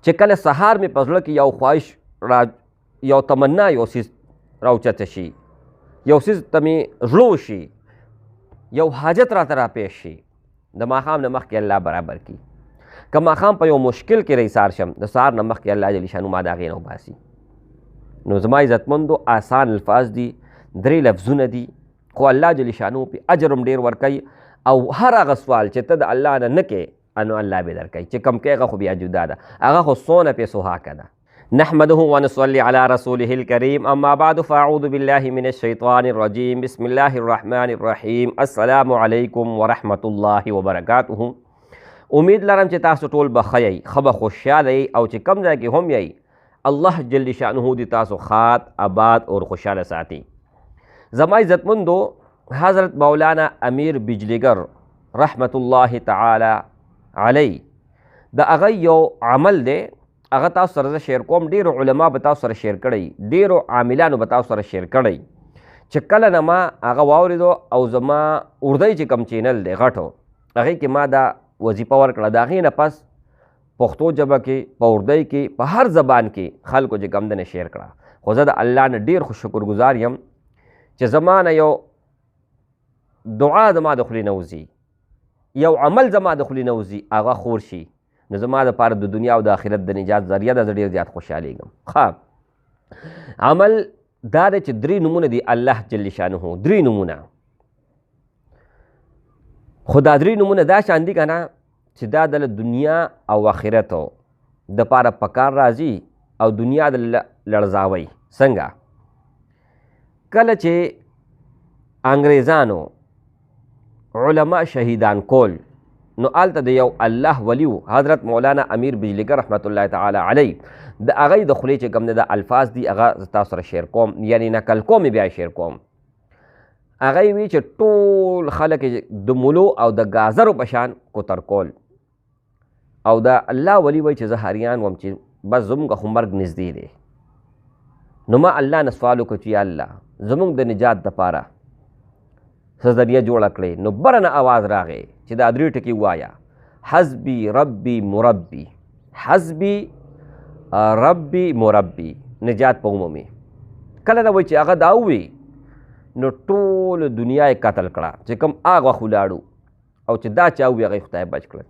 چې کله سهار مې په زړه کې یو خواهش یو تمنا یو څیز راوچته شي، یو څیز ته مې زړه وشي، یو حاجت راته راپېښ شي، د ماښام نه مخکې الله برابر کړي. که ماښام په یو مشکل کې رئیسار شم، د سهار نه مخکې الله جل شانو ما د هغې نه وباسي. نو زما عزتمندو آسان الفاظ دي، 3 لفظونه دي، خو الله جل شانو پې اجر هم ډېر ورکوي. او هر هغه سوال چې ته د الله نه کوې نو الله به درکوي، چې کم کوې هغه خو بیا جدا ده، هغه خو څونه پیسو حقه ده. نحمده ونصلي على رسوله الكريم، اما بعد فاعوذ بالله من الشيطان الرجيم، بسم الله الرحمن الرحيم. السلام علیکم ورحمة الله وبرکاته. امید لرم چې تاسو ټول به ښه یئ، ښه به خوشحاله یئ، او چې کم ځای کې هم یئ الله جل شانه دې تاسو ښاد آباد اور خوشحاله ساتي. زما عزتمندو، حضرت مولانا امیر بجلیگر رحمت الله تعالی علی د هغه یو عمل دی، هغه تاسو سره زه شیر کوم. ډېرو علما به تاسو سره شیر کړی، ډېرو عاملانو به تاسو سره شیر کړی. چې کله نه ما هغه واورېدو او زما اردی چې کوم چینل دی غټو، هغې کې ما دا وظیفه ورکړه، د هغې نه پس پښتو ژبه کې، په اردی کې، په هر زبان کې خلکو چې کوم دی نه شیر کړه. خو زه د الله نه ډېر خو شکرګزار یم چې زما نه یو دعا زما د خولې نه وځي، یو عمل زما د خولې نه وځي، هغه خور شي، نو زما دپاره د دنیا او د آخرت د نجات ذریعه ده. زه ډېر زیات خوشحالېږم. عمل دا دی چې 3 نومونه دي الله جل شانه، 3 نومونه. خو دا 3 نومونه دا شان دي که نه چې دا د دنیا او آخرتو دپاره په کار راځي او دنیا د لړزاوی. څنګه؟ کله چې انګریزانو علما شهیدان کول، نو هلته د یو الله ولیو حضرت مولانا امیر بجلیگر رحمت الله تعالی علی د هغې د خولې چې کوم دی د الفاظ دي، هغه زه تاسو سره شیر کوم، یعنی نقل کوم بیا شیر کوم. هغې وی چې ټول خلک د ملو او د ګازرو په شان کوتر کول، او د الله ولی وی چې زه حریان وم چې بس زموږ خو مرګ نږدې دی. نو ما الله نه سوال وکړو چې یا الله زموږ د نجات دپاره څه ذریعه جوړه کړې. نو بره نه آواز راغی چې دا 3 ټکي ووایه: حسبي ربي مربي، حسبي ربي مربي، نجات په عمومي. کله نه وایي چې هغه دا ووي نو ټول دنیا یې قتل کړه، چې کوم هغه وخت ولاړو او چې دا چا ووي هغه خدای بچ کړل.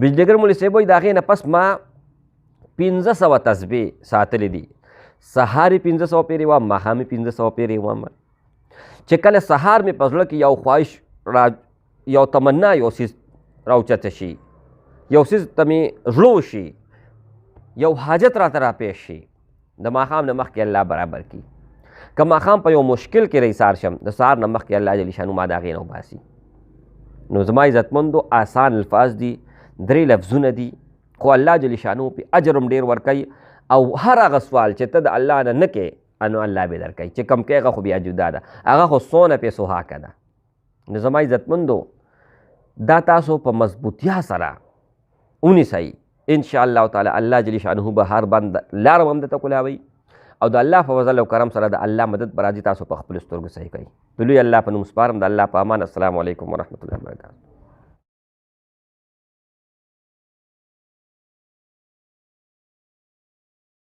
بجلیگر مولوي صاحب وایي د هغې نه پس ما 1500 تسبیح ساتلې دي. سهار یې 1500 پیرې وم، ماښام یې 1500 پیرې وم. چې کله سهار مې په زړه کې یو خواهش یو تمنا یو څیز راوچته شي، یو څیز ته مې زړه وشي، یو حاجت راته راپېښ شي، د ماښام نه مخکې الله برابر کړي. که ماښام په یو مشکل کې رئیسار شم، د سهار نه مخکې الله جل شانو ما د هغې نه وباسي. نو زما عزتمندو آسان الفاظ دي، 3 لفظونه دي، خو الله جل شانو پې اجر هم ډېر ورکوي. او هر هغه سوال چې ته د الله نه کوې نو الله به درکوي، چې کم کوې هغه خو بیا جدا ده، هغه خو څونه پیسو حقه ده. نو زما عزتمندو دا تاسو په مضبوطیا سره ونیسئ، انشاءالله تعالی الله جل شانه به هر بند لاره هم درته کولاوي، او د الله په فضل او کرم سره د الله مدد به راځي. تاسو په خپلو سترګو صحیح کوئ. د لوی الله په نوم سپارم، د الله په امان. السلام علیکم ورحمة الله وبرکاته.